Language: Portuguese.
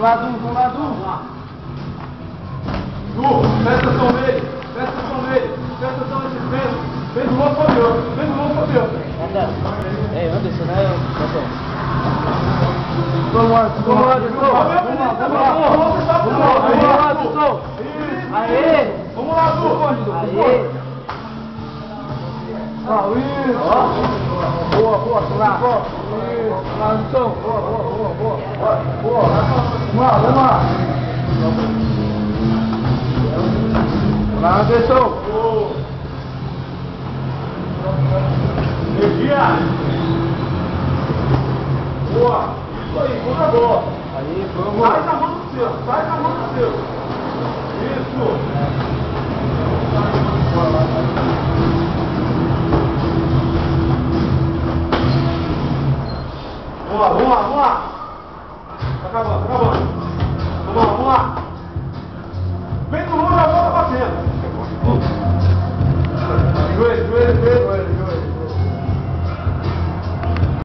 Vamos lá, Du. Du, presta atenção nele. Presta atenção nele. Presta atenção nesse peso. Peso louco para Deus. Peso louco para Deus. Anderson, né? Vamos lá, Anderson. Aê! Vamos lá, Du. Aê! Isso. Boa, lá. Lá, Anderson. Boa. Vamos lá. Lá, Anderson. Energia. Boa. Isso aí, conta boa. Aí, vamos. Sai da mão do seu. Isso. Vamos lá. Tá acabando.